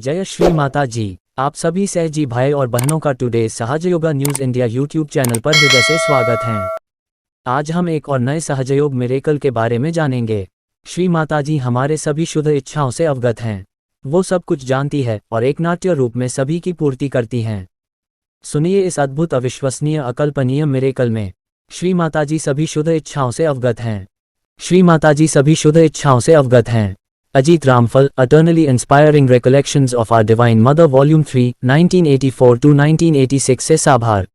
जय श्री माता जी। आप सभी सहजी भाई और बहनों का today Sahajayoga news India YouTube channel पर हृदय से स्वागत है। आज हम एक और नए सहजयोग मिरेकल के बारे में जानेंगे। श्री माता जी हमारे सभी शुद्ध इच्छाओं से अवगत हैं। वो सब कुछ जानती है और एक नाट्य रूप में सभी की पूर्ति करती हैं। सुनिए इस अद्भुत, अविश्वसनीय, अकल्पनीय मिरेकल में। श्री माता जी सभी शुद्ध इच्छाओं से अवगत हैं। श्री माता जी सभी शुद्ध इच्छाओं से अवगत हैं। अजीत रामफल, Eternally Inspiring Recollections of Our Divine Mother Volume 3, 1984 to 1986 से साभार।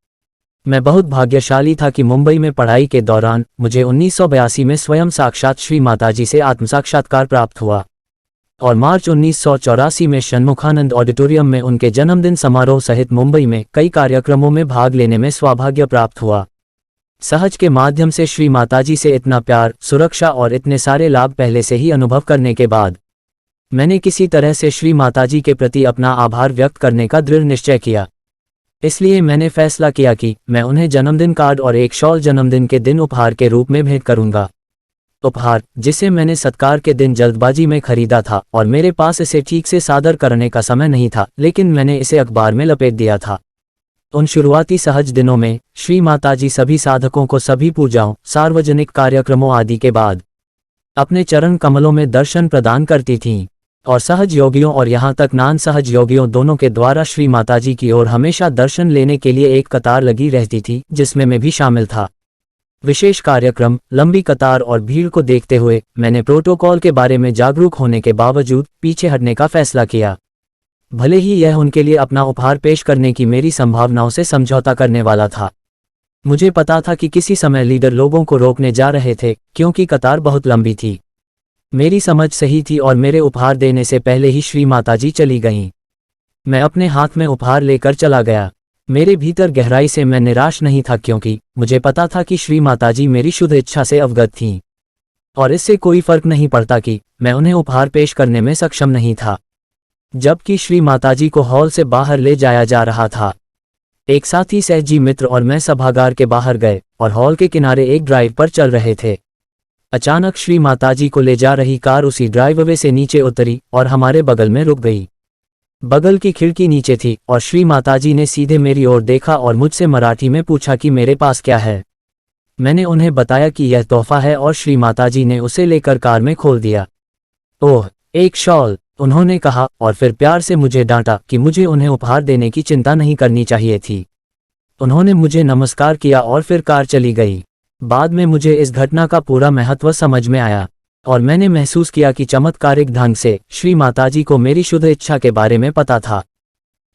मैं बहुत भाग्यशाली था कि मुंबई में पढ़ाई के दौरान मुझे 1982 में स्वयं साक्षात श्री माताजी से आत्मसाक्षात्कार प्राप्त हुआ और मार्च 1984 में षण्मुखानंद ऑडिटोरियम में उनके जन्मदिन समारोह सहित मुंबई में कई कार्यक्रमों में भाग लेने में सौभाग्य प्राप्त हुआ। सहज के माध्यम से श्री माताजी से इतना प्यार, सुरक्षा और इतने सारे लाभ पहले से ही अनुभव करने के बाद मैंने किसी तरह से श्री माताजी के प्रति अपना आभार व्यक्त करने का दृढ़ निश्चय किया। इसलिए मैंने फैसला किया कि मैं उन्हें जन्मदिन कार्ड और एक शॉल जन्मदिन के दिन उपहार के रूप में भेंट करूंगा। उपहार जिसे मैंने सत्कार के दिन जल्दबाजी में खरीदा था और मेरे पास इसे ठीक से सादर करने का समय नहीं था, लेकिन मैंने इसे अखबार में लपेट दिया था। उन शुरुआती सहज दिनों में श्री माताजी सभी साधकों को सभी पूजाओं, सार्वजनिक कार्यक्रमों आदि के बाद अपने चरण कमलों में दर्शन प्रदान करती थीं और सहज योगियों और यहाँ तक नान सहज योगियों दोनों के द्वारा श्री माताजी की ओर हमेशा दर्शन लेने के लिए एक कतार लगी रहती थी, जिसमें मैं भी शामिल था। विशेष कार्यक्रम, लंबी कतार और भीड़ को देखते हुए मैंने प्रोटोकॉल के बारे में जागरूक होने के बावजूद पीछे हटने का फैसला किया। भले ही यह उनके लिए अपना उपहार पेश करने की मेरी संभावनाओं से समझौता करने वाला था। मुझे पता था कि किसी समय लीडर लोगों को रोकने जा रहे थे क्योंकि कतार बहुत लंबी थी। मेरी समझ सही थी और मेरे उपहार देने से पहले ही श्री माताजी चली गईं। मैं अपने हाथ में उपहार लेकर चला गया। मेरे भीतर गहराई से मैं निराश नहीं था क्योंकि मुझे पता था कि श्री माताजी मेरी शुद्ध इच्छा से अवगत थीं और इससे कोई फर्क नहीं पड़ता कि मैं उन्हें उपहार पेश करने में सक्षम नहीं था। जबकि श्री माताजी को हॉल से बाहर ले जाया जा रहा था, एक साथी सहजी मित्र और मैं सभागार के बाहर गए और हॉल के किनारे एक ड्राइव पर चल रहे थे। अचानक श्री माताजी को ले जा रही कार उसी ड्राइववे से नीचे उतरी और हमारे बगल में रुक गई। बगल की खिड़की नीचे थी और श्री माताजी ने सीधे मेरी ओर देखा और मुझसे मराठी में पूछा कि मेरे पास क्या है। मैंने उन्हें बताया कि यह तोहफा है और श्री माताजी ने उसे लेकर कार में खोल दिया। ओह, एक शॉल, उन्होंने कहा और फिर प्यार से मुझे डांटा कि मुझे उन्हें उपहार देने की चिंता नहीं करनी चाहिए थी। उन्होंने मुझे नमस्कार किया और फिर कार चली गई। बाद में मुझे इस घटना का पूरा महत्व समझ में आया और मैंने महसूस किया कि चमत्कारिक ढंग से श्री माताजी को मेरी शुद्ध इच्छा के बारे में पता था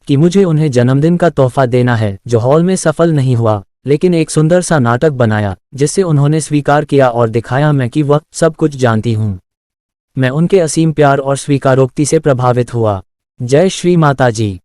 कि मुझे उन्हें जन्मदिन का तोहफा देना है, जो हॉल में सफल नहीं हुआ, लेकिन एक सुंदर सा नाटक बनाया जिससे उन्होंने स्वीकार किया और दिखाया मैं कि वह सब कुछ जानती हूँ। मैं उनके असीम प्यार और स्वीकारोक्ति से प्रभावित हुआ। जय श्री माता जी।